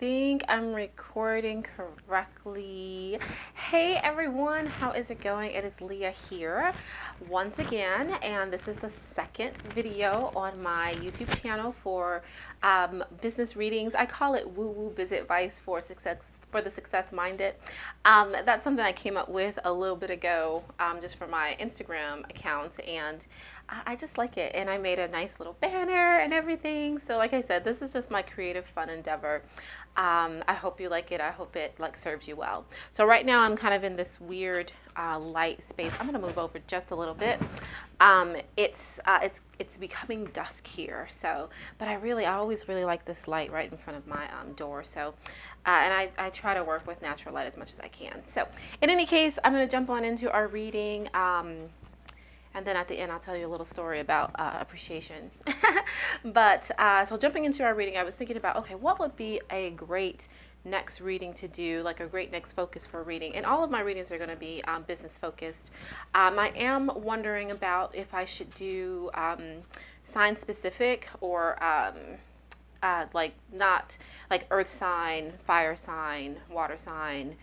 think I'm recording correctly. Hey everyone, how is it going? It is Leah here once again, and this is the second video on my YouTube channel for business readings. I call it WooWoo Biz Advice for Success. For the success minded. That's something I came up with a little bit ago just for my Instagram account, and I just like it, and I made a nice little banner and everything. So like I said, this is just my creative fun endeavor. I hope you like it. I hope it serves you well. So right now I'm kind of in this weird light space. I'm gonna move over just a little bit. It's becoming dusk here, so but I always really like this light right in front of my door. So and I try to work with natural light as much as I can. So in any case, I'm going to jump on into our reading, and then at the end I'll tell you a little story about appreciation. But so jumping into our reading, I was thinking about, okay, what would be a great next reading to do, like a great next focus for reading? And all of my readings are going to be business focused. I am wondering about if I should do sign specific or like not like earth sign, fire sign, water sign,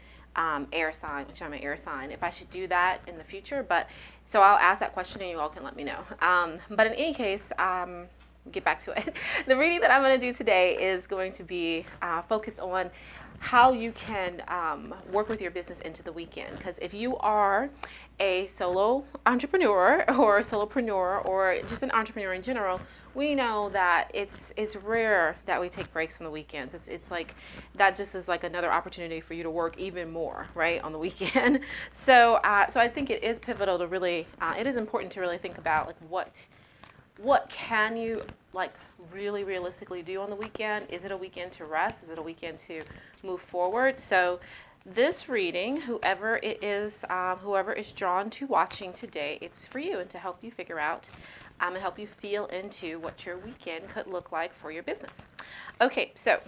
air sign, which I'm an air sign, if I should do that in the future. But so I'll ask that question and you all can let me know. But in any case, get back to it. The reading that I'm going to do today is going to be focused on how you can work with your business into the weekend. Because if you are a solo entrepreneur or a solopreneur or just an entrepreneur in general, we know that it's rare that we take breaks from the weekends. It's like that just is like another opportunity for you to work even more, right, on the weekend. So I think it is pivotal to really, it is important to really think about like what can you like really realistically do on the weekend? Is it a weekend to rest? Is it a weekend to move forward? So this reading, whoever it is, whoever is drawn to watching today, it's for you and to help you figure out and help you feel into what your weekend could look like for your business. Okay, so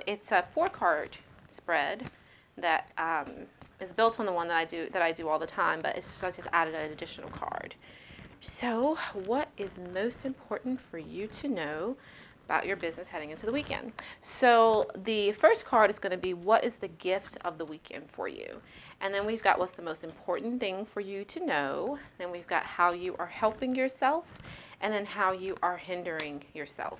it's a 4-card spread that is built on the one that I do all the time, but I just added an additional card. So what is most important for you to know about your business heading into the weekend? So the first card is going to be, what is the gift of the weekend for you? And then we've got, what's the most important thing for you to know? Then we've got how you are helping yourself, and then how you are hindering yourself.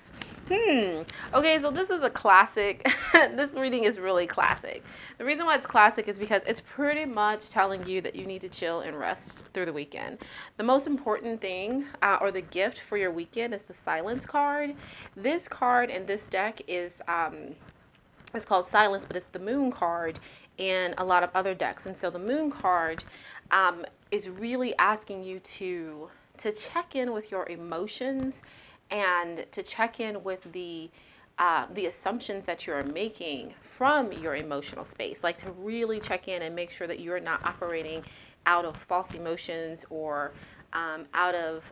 Okay, so this is a classic. This reading is really classic. The reason why it's classic is because it's pretty much telling you that you need to chill and rest through the weekend. The most important thing or the gift for your weekend is the silence card. This card in this deck is it's called Silence, but it's the moon card in a lot of other decks. And so the moon card is really asking you to check in with your emotions and to check in with the assumptions that you're making from your emotional space. Like to really check in and make sure that you're not operating out of false emotions or out of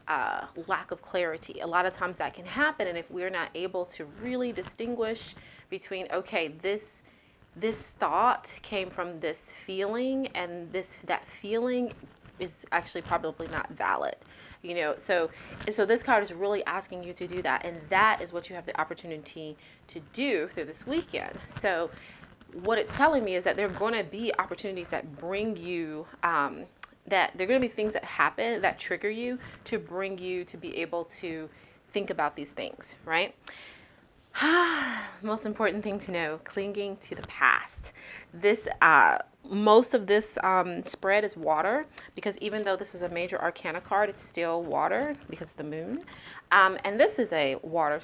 lack of clarity. A lot of times that can happen, and if we're not able to really distinguish between, okay, this thought came from this feeling, and that feeling is actually probably not valid, you know. So this card is really asking you to do that, and that is what you have the opportunity to do through this weekend. So what it's telling me is that there are going to be opportunities that bring you that there are going to be things that happen that trigger you to bring you to be able to think about these things, right? Most important thing to know, clinging to the past. This most of this spread is water, because even though this is a major arcana card, it's still water because it's the moon. And this is a water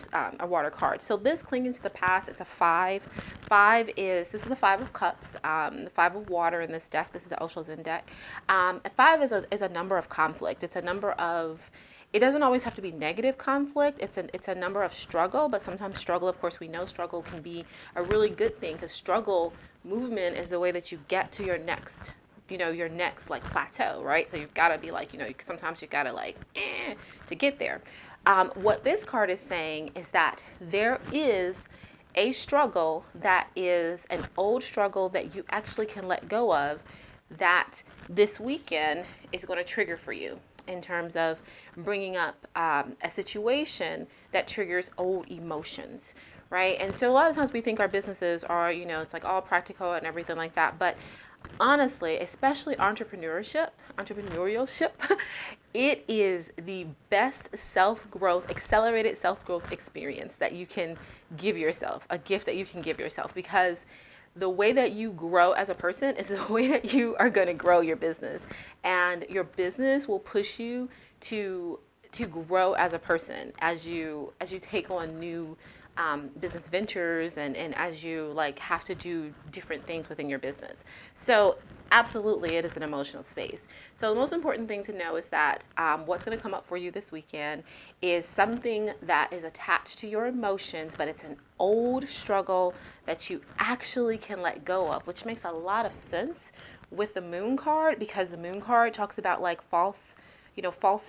card. So this clinging to the past, it's a 5. This is the 5 of cups, the 5 of water in this deck. This is the Osho Zen deck. A 5 is a number of conflict. It's a number of, it doesn't always have to be negative conflict. It's a number of struggle, but sometimes struggle, of course, we know struggle can be a really good thing, because struggle movement is the way that you get to your next, your next like plateau, right? So you've got to be like, sometimes you've got to like, to get there. What this card is saying is that there is a struggle that is an old struggle that you actually can let go of, that this weekend is going to trigger for you in terms of bringing up a situation that triggers old emotions, right? And so a lot of times we think our businesses are, it's like all practical and everything like that. But honestly, especially entrepreneurship, it is the best self-growth, accelerated self-growth experience that you can give yourself, a gift that you can give yourself, because the way that you grow as a person is the way that you are going to grow your business, and your business will push you to grow as a person as you take on new business ventures, and as you like have to do different things within your business. So absolutely, it is an emotional space. So the most important thing to know is that what's going to come up for you this weekend is something that is attached to your emotions, but it's an old struggle that you actually can let go of, which makes a lot of sense with the moon card, because the moon card talks about like false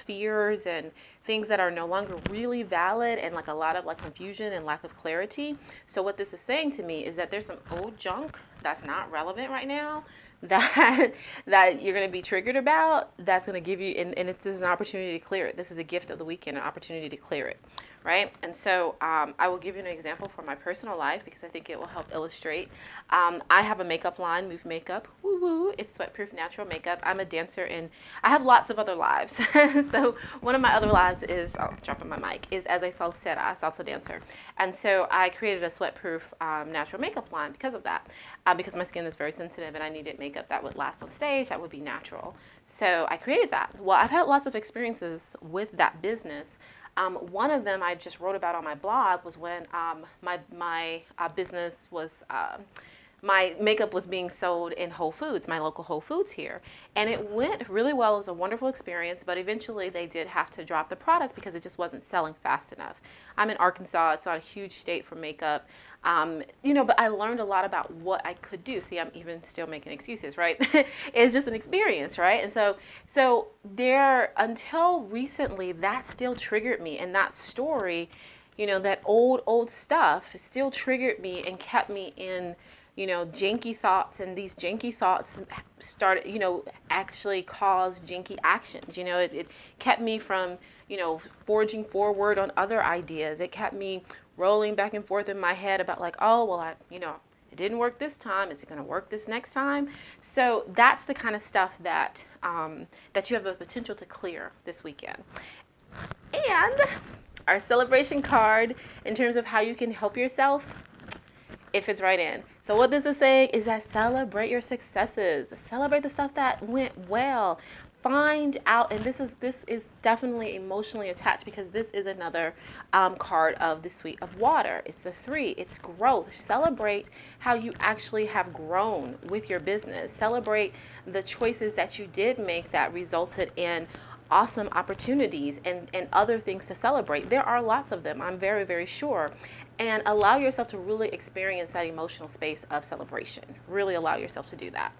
fears and things that are no longer really valid, and like a lot of like confusion and lack of clarity. So what this is saying to me is that there's some old junk that's not relevant right now, that that you're going to be triggered about, that's going to give you, and this is an opportunity to clear it. This is the gift of the weekend, an opportunity to clear it, right? And so I will give you an example from my personal life, because I think it will help illustrate. I have a makeup line, Move Makeup, WooWoo. It's sweat-proof natural makeup. I'm a dancer, and I have lots of other lives. So one of my other lives is, dropping my mic, is as a salsa dancer. And so I created a sweat-proof natural makeup line because of that, because my skin is very sensitive and I needed makeup that would last on stage, that would be natural. So I created that. Well, I've had lots of experiences with that business. One of them I just wrote about on my blog was when my business was, my makeup was being sold in Whole Foods, my local Whole Foods here. And it went really well. It was a wonderful experience, but eventually they did have to drop the product because it just wasn't selling fast enough. I'm in Arkansas. It's not a huge state for makeup. But I learned a lot about what I could do. See, I'm even still making excuses, right? It's just an experience, right? And so there, until recently, that still triggered me. And that story, that old stuff still triggered me and kept me in, janky thoughts, and these janky thoughts started, actually caused janky actions. It kept me from, forging forward on other ideas. It kept me rolling back and forth in my head about like, oh, well, it didn't work this time. Is it going to work this next time? So that's the kind of stuff that that you have the potential to clear this weekend. And our celebration card, in terms of how you can help yourself, it fits right in. So what this is saying is that celebrate your successes. Celebrate the stuff that went well. Find out, and this is definitely emotionally attached, because this is another card of the Suite of Water. It's the 3. It's growth. Celebrate how you actually have grown with your business. Celebrate the choices that you did make that resulted in awesome opportunities and other things to celebrate. There are lots of them, I'm very, very sure. And allow yourself to really experience that emotional space of celebration. Really allow yourself to do that.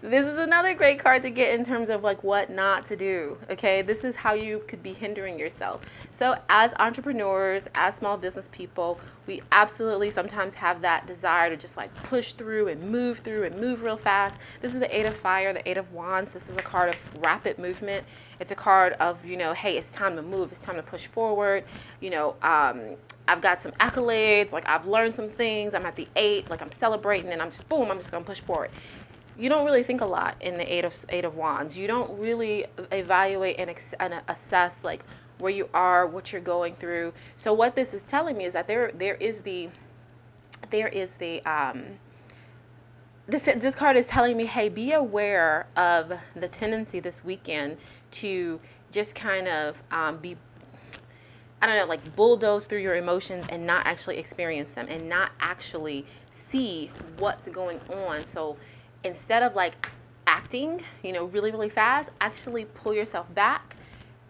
This is another great card to get in terms of like what not to do. Okay, this is how you could be hindering yourself. So as entrepreneurs, as small business people, we absolutely sometimes have that desire to just like push through and move real fast. This is the 8 of Fire, the 8 of Wands. This is a card of rapid movement. It's a card of, hey, it's time to move. It's time to push forward. I've got some accolades, like I've learned some things, I'm at the 8, like I'm celebrating, and I'm just going to push forward. You don't really think a lot in the 8 of Wands. You don't really evaluate and assess like where you are, what you're going through. So what this is telling me is that this card is telling me, hey, be aware of the tendency this weekend to just kind of be, I don't know, like bulldoze through your emotions and not actually experience them and not actually see what's going on. So instead of like acting, really, really fast, actually pull yourself back,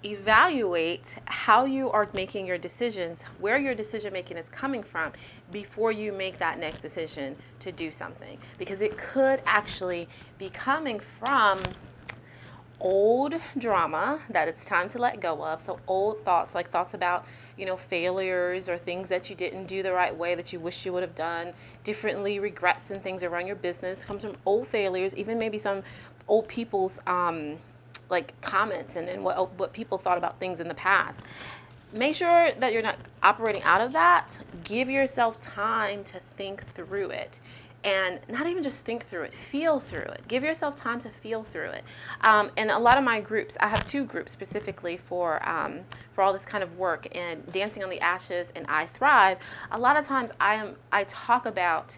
evaluate how you are making your decisions, where your decision making is coming from before you make that next decision to do something. Because it could actually be coming from old drama that it's time to let go of. So old thoughts, like thoughts about, failures or things that you didn't do the right way that you wish you would have done differently, regrets and things around your business comes from old failures, even maybe some old people's like comments and what people thought about things in the past. make sure that you're not operating out of that. Give yourself time to think through it. And not even just think through it, feel through it. Give yourself time to feel through it. And a lot of my groups, I have 2 groups specifically for all this kind of work, and Dancing on the Ashes and I Thrive. A lot of times I talk about,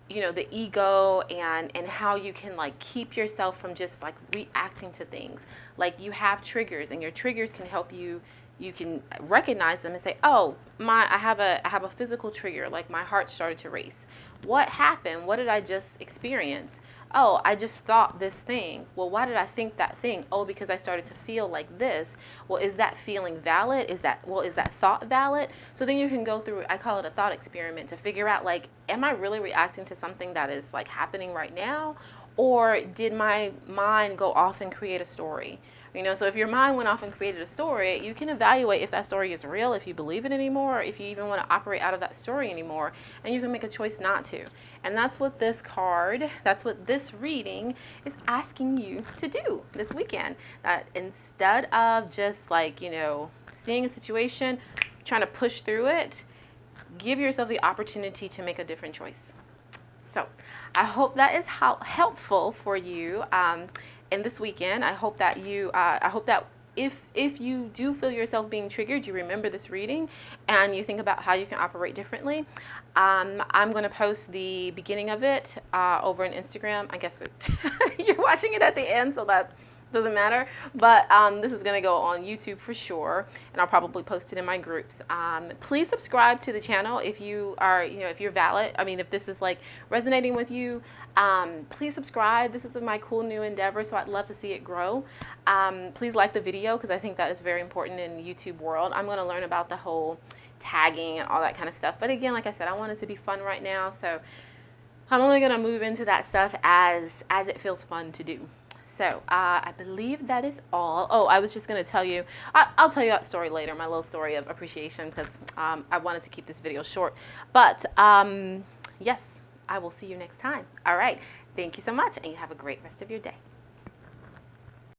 you know, the ego and how you can like keep yourself from just like reacting to things. Like you have triggers, and your triggers can help you. You can recognize them and say, oh, I have a physical trigger, like my heart started to race. What happened? What did I just experience? Oh, I just thought this thing. Well, why did I think that thing? Oh, because I started to feel like this. Well, is that feeling valid? Is that thought valid? So then you can go through, I call it a thought experiment, to figure out, like, am I really reacting to something that is like happening right now? Or did my mind go off and create a story? You know, so if your mind went off and created a story, you can evaluate if that story is real, if you believe it anymore, or if you even want to operate out of that story anymore, and you can make a choice not to. And that's what this card, that's what this reading is asking you to do this weekend. That instead of just like, you know, seeing a situation, trying to push through it, give yourself the opportunity to make a different choice. So I hope that is helpful for you in this weekend. I hope that if you do feel yourself being triggered, you remember this reading and you think about how you can operate differently. I'm going to post the beginning of it over on Instagram. I guess you're watching it at the end, so that doesn't matter, but this is going to go on YouTube for sure, and I'll probably post it in my groups. Please subscribe to the channel if you are, you know, if you're valid. I mean, if this is like resonating with you, please subscribe. This is my cool new endeavor, so I'd love to see it grow. Please like the video, because I think that is very important in the YouTube world. I'm going to learn about the whole tagging and all that kind of stuff, but again, like I said, I want it to be fun right now, so I'm only going to move into that stuff as it feels fun to do. So I believe that is all. Oh, I was just going to tell you, I'll tell you that story later, my little story of appreciation, because I wanted to keep this video short. But yes, I will see you next time. All right. Thank you so much, and you have a great rest of your day.